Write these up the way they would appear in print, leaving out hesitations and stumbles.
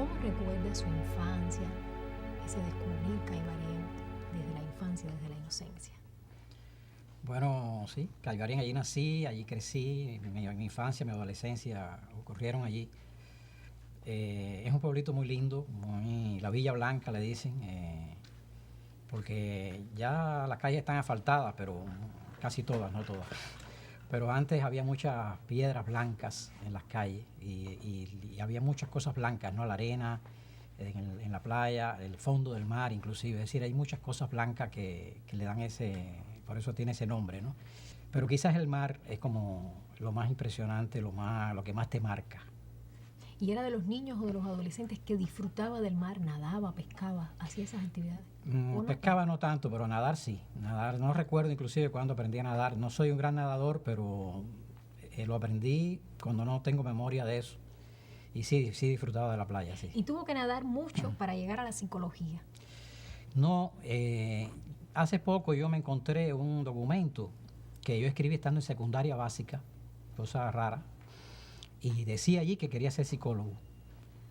¿Cómo recuerda su infancia, ese descubrir Caibarén desde la infancia, desde la inocencia? Bueno, sí, Caibarén, allí nací, allí crecí, mi infancia, mi adolescencia ocurrieron allí. Es un pueblito muy lindo, la Villa Blanca le dicen, porque ya las calles están asfaltadas, pero casi todas, no todas. Pero antes había muchas piedras blancas en las calles y había muchas cosas blancas, ¿no? La arena, en la playa, el fondo del mar inclusive. Es decir, hay muchas cosas blancas que le dan por eso tiene ese nombre, ¿no? Pero quizás el mar es como lo más impresionante, lo que más te marca. ¿Y era de los niños o de los adolescentes que disfrutaba del mar, nadaba, pescaba, hacía esas actividades? Pescaba no tanto, pero nadar sí. Nadar, no recuerdo inclusive cuando aprendí a nadar. No soy un gran nadador, pero lo aprendí cuando no tengo memoria de eso. Y sí, sí disfrutaba de la playa, sí. ¿Y tuvo que nadar mucho para llegar a la psicología? No, hace poco yo me encontré un documento que yo escribí estando en secundaria básica, cosa rara, y decía allí que quería ser psicólogo.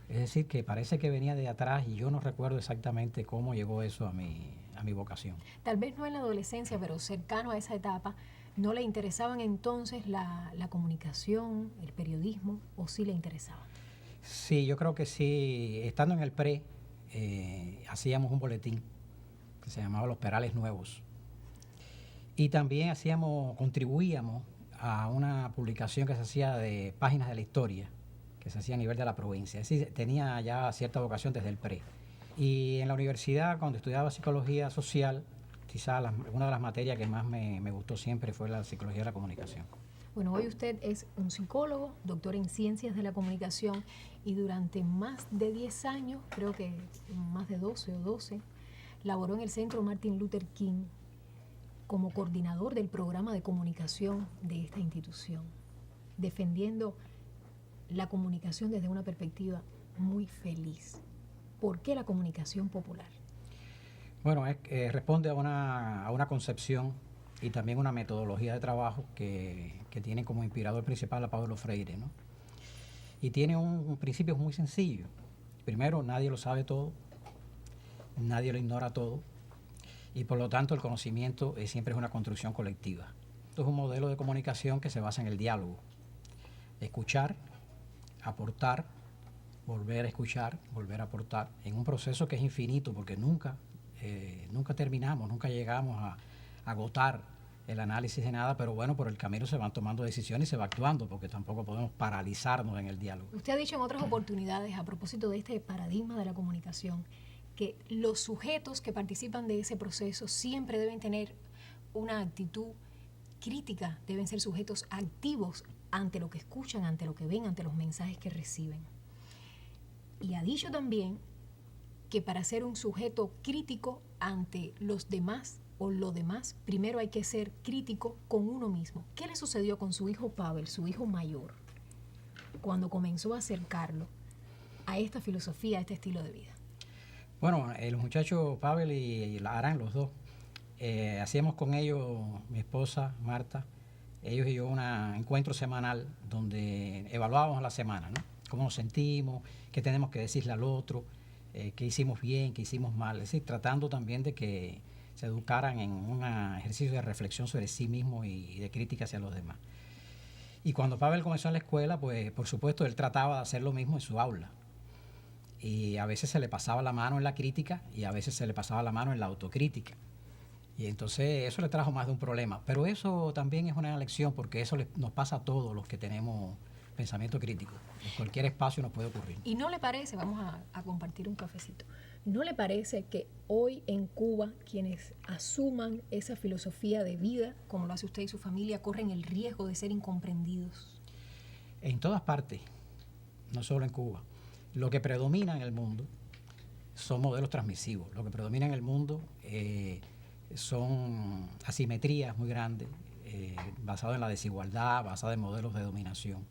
Es decir, que parece que venía de atrás y yo no recuerdo exactamente cómo llegó eso a mi vocación. Tal vez no en la adolescencia, pero cercano a esa etapa, ¿no le interesaban entonces la comunicación, el periodismo, o sí le interesaba? Sí, yo creo que sí. Estando en el pre, hacíamos un boletín que se llamaba Los Perales Nuevos. Y también contribuíamos a una publicación que se hacía de páginas de la historia, que se hacía a nivel de la provincia. Es decir, tenía ya cierta vocación desde el pre. Y en la universidad, cuando estudiaba psicología social, quizá una de las materias que más me gustó siempre fue la psicología de la comunicación. Bueno, hoy usted es un psicólogo, doctor en ciencias de la comunicación, y durante más de 10 años, creo que más de 12 o 12, laboró en el Centro Martin Luther King como coordinador del programa de comunicación de esta institución, defendiendo la comunicación desde una perspectiva muy feliz. ¿Por qué la comunicación popular? Bueno, responde a una concepción y también una metodología de trabajo que tiene como inspirador principal a Paulo Freire, ¿no? Y tiene un principio muy sencillo. Primero, nadie lo sabe todo, nadie lo ignora todo, y por lo tanto el conocimiento siempre es una construcción colectiva. Esto es un modelo de comunicación que se basa en el diálogo. Escuchar, aportar, volver a escuchar, volver a aportar, en un proceso que es infinito porque nunca terminamos, nunca llegamos a agotar el análisis de nada, pero bueno, por el camino se van tomando decisiones y se va actuando, porque tampoco podemos paralizarnos en el diálogo. Usted ha dicho en otras oportunidades, a propósito de este paradigma de la comunicación, que los sujetos que participan de ese proceso siempre deben tener una actitud crítica, deben ser sujetos activos ante lo que escuchan, ante lo que ven, ante los mensajes que reciben. Y ha dicho también que para ser un sujeto crítico ante los demás o lo demás, primero hay que ser crítico con uno mismo. ¿Qué le sucedió con su hijo Pavel, su hijo mayor, cuando comenzó a acercarlo a esta filosofía, a este estilo de vida? Bueno, los muchachos Pavel y Aran, los dos, hacíamos con ellos, mi esposa Marta, ellos y yo, un encuentro semanal donde evaluábamos la semana, ¿no? Cómo nos sentimos, qué tenemos que decirle al otro, qué hicimos bien, qué hicimos mal. Es decir, tratando también de que se educaran en un ejercicio de reflexión sobre sí mismo y de crítica hacia los demás. Y cuando Pavel comenzó en la escuela, pues por supuesto él trataba de hacer lo mismo en su aula. Y a veces se le pasaba la mano en la crítica y a veces se le pasaba la mano en la autocrítica. Y entonces eso le trajo más de un problema. Pero eso también es una lección, porque eso nos pasa a todos los que tenemos pensamiento crítico. En cualquier espacio nos puede ocurrir. ¿Y no le parece, vamos a compartir un cafecito, no le parece que hoy en Cuba quienes asuman esa filosofía de vida, como lo hace usted y su familia, corren el riesgo de ser incomprendidos? En todas partes, no solo en Cuba. Lo que predomina en el mundo son modelos transmisivos. Lo que predomina en el mundo son asimetrías muy grandes, basadas en la desigualdad, basadas en modelos de dominación.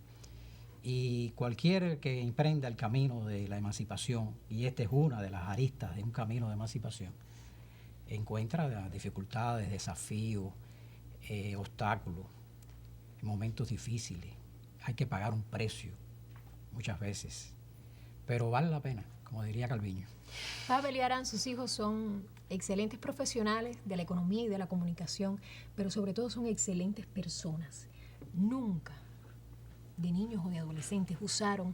Y cualquier que emprenda el camino de la emancipación, y esta es una de las aristas de un camino de emancipación, encuentra dificultades, desafíos, obstáculos, momentos difíciles. Hay que pagar un precio muchas veces. pero vale la pena, como diría Calviño. Pavel y Aran, sus hijos son excelentes profesionales de la economía y de la comunicación, pero sobre todo son excelentes personas. Nunca de niños o de adolescentes usaron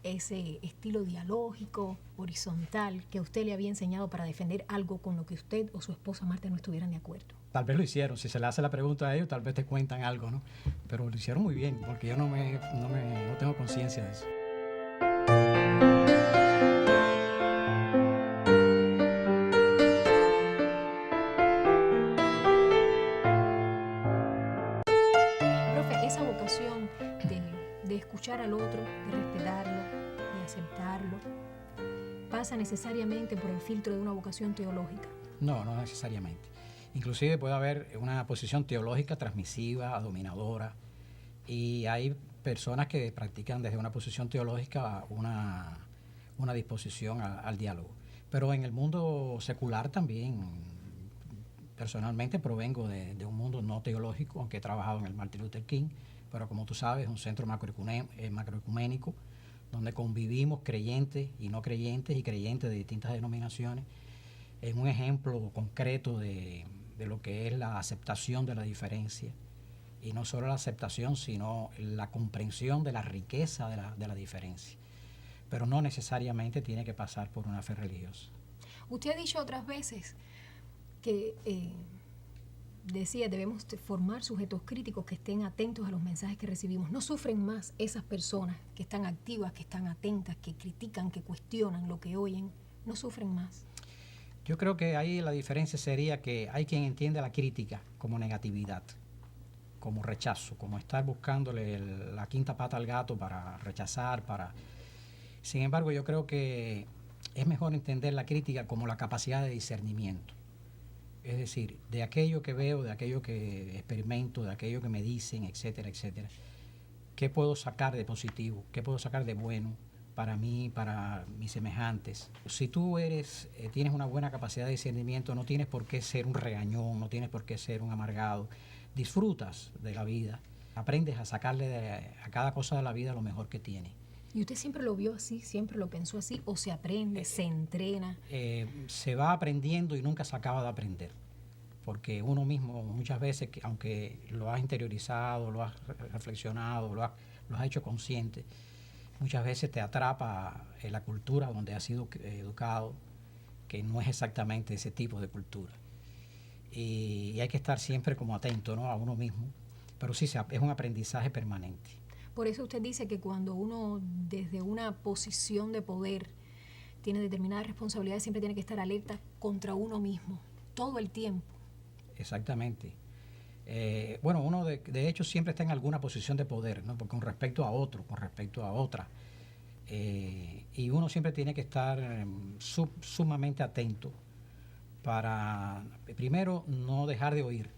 ese estilo dialógico, horizontal, que usted le había enseñado para defender algo con lo que usted o su esposa Marta no estuvieran de acuerdo. Tal vez lo hicieron, si se le hace la pregunta a ellos, tal vez te cuentan algo, ¿no? Pero lo hicieron muy bien, porque yo no tengo conciencia de eso. Profe, esa vocación de escuchar al otro, de respetarlo, de aceptarlo, ¿pasa necesariamente por el filtro de una vocación teológica? No, no necesariamente. Inclusive puede haber una posición teológica transmisiva, dominadora, y hay personas que practican desde una posición teológica una disposición al diálogo. Pero en el mundo secular también, personalmente provengo de un mundo no teológico, aunque he trabajado en el Martin Luther King, pero como tú sabes, es un centro macroecuménico, donde convivimos creyentes y no creyentes y creyentes de distintas denominaciones. Es un ejemplo concreto de lo que es la aceptación de la diferencia, y no solo la aceptación, sino la comprensión de la riqueza de la diferencia, pero no necesariamente tiene que pasar por una fe religiosa. Usted ha dicho otras veces que decía, debemos formar sujetos críticos que estén atentos a los mensajes que recibimos. ¿No sufren más esas personas que están activas, que están atentas, que critican, que cuestionan lo que oyen? ¿No sufren más? Yo creo que ahí la diferencia sería que hay quien entiende la crítica como negatividad, como rechazo, como estar buscándole la quinta pata al gato para rechazar, Sin embargo, yo creo que es mejor entender la crítica como la capacidad de discernimiento. Es decir, de aquello que veo, de aquello que experimento, de aquello que me dicen, etcétera, etcétera. ¿Qué puedo sacar de positivo? ¿Qué puedo sacar de bueno para mí, para mis semejantes? Si tú tienes una buena capacidad de discernimiento, no tienes por qué ser un regañón, no tienes por qué ser un amargado. Disfrutas de la vida, aprendes a sacarle a cada cosa de la vida lo mejor que tiene. ¿Y usted siempre lo vio así, siempre lo pensó así, o se aprende, se entrena? Se va aprendiendo y nunca se acaba de aprender, porque uno mismo muchas veces, aunque lo has interiorizado, lo has reflexionado, lo has hecho consciente, muchas veces te atrapa en la cultura donde has sido educado, que no es exactamente ese tipo de cultura. Y hay que estar siempre como atento, ¿no?, a uno mismo, pero sí es un aprendizaje permanente. Por eso usted dice que cuando uno desde una posición de poder tiene determinadas responsabilidades, siempre tiene que estar alerta contra uno mismo, todo el tiempo. Exactamente. Bueno, uno de hecho siempre está en alguna posición de poder, ¿no?, con respecto a otro, con respecto a otra. Y uno siempre tiene que estar sumamente atento para, primero, no dejar de oír.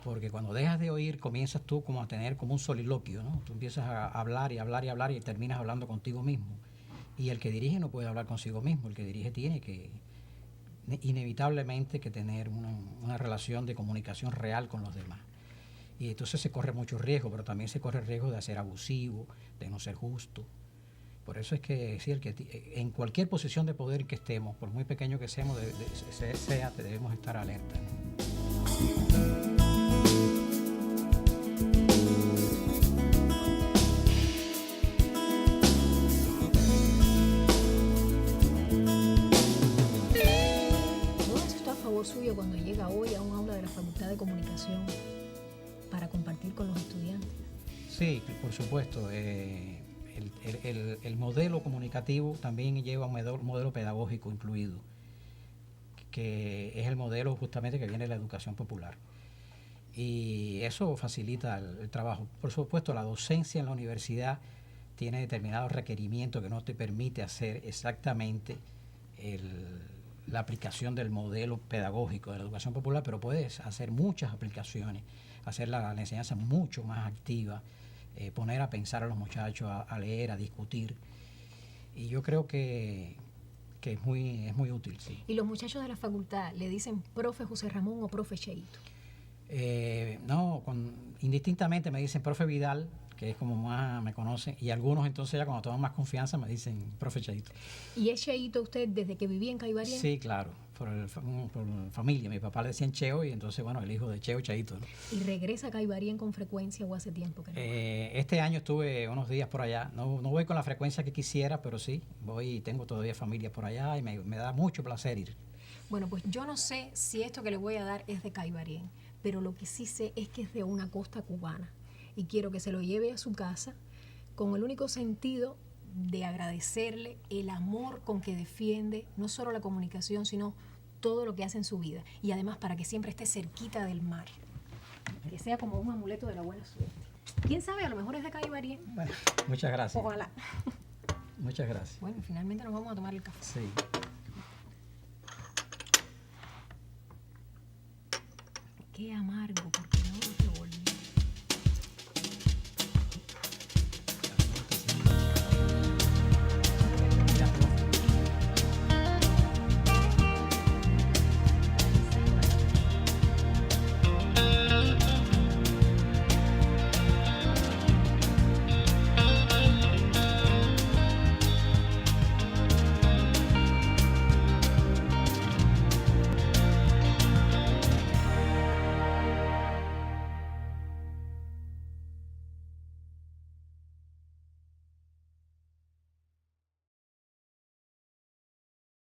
Porque cuando dejas de oír, comienzas tú como a tener como un soliloquio, ¿no? Tú empiezas a hablar y hablar y hablar y terminas hablando contigo mismo. Y el que dirige no puede hablar consigo mismo, el que dirige tiene que inevitablemente que tener una relación de comunicación real con los demás. Y entonces se corre mucho riesgo, pero también se corre el riesgo de ser abusivo, de no ser justo. Por eso es que sí, en cualquier posición de poder que estemos, por muy pequeño que seamos, debemos estar alerta, ¿no? Suyo cuando llega hoy a un aula de la Facultad de Comunicación para compartir con los estudiantes? Sí, por supuesto. El modelo comunicativo también lleva un modelo pedagógico incluido, que es el modelo justamente que viene de la educación popular. Y eso facilita el trabajo. Por supuesto, la docencia en la universidad tiene determinados requerimientos que no te permite hacer exactamente la aplicación del modelo pedagógico de la educación popular, pero puedes hacer muchas aplicaciones, hacer la enseñanza mucho más activa, poner a pensar a los muchachos, a leer, a discutir. Y yo creo que es muy útil, sí. ¿Y los muchachos de la facultad le dicen profe José Ramón o profe Cheito? No, indistintamente me dicen profe Vidal, que es como más me conocen, y algunos entonces ya cuando toman más confianza me dicen profe Cheito. ¿Y es Cheito usted desde que vivía en Caibarien? Sí, claro, por familia. Mi papá le decían Cheo y entonces, bueno, el hijo de Cheo, Cheito, ¿no? ¿Y regresa a Caibarien con frecuencia o hace tiempo que no? Este año estuve unos días por allá. No voy con la frecuencia que quisiera, pero sí, voy y tengo todavía familia por allá y me da mucho placer ir. Bueno, pues yo no sé si esto que le voy a dar es de Caibarien, pero lo que sí sé es que es de una costa cubana. Y quiero que se lo lleve a su casa con el único sentido de agradecerle el amor con que defiende no solo la comunicación, sino todo lo que hace en su vida. Y además para que siempre esté cerquita del mar. Que sea como un amuleto de la buena suerte. ¿Quién sabe? A lo mejor es de Caibarien. Bueno, muchas gracias. Ojalá. Muchas gracias. Bueno, finalmente nos vamos a tomar el café. Sí. Qué amargo, porque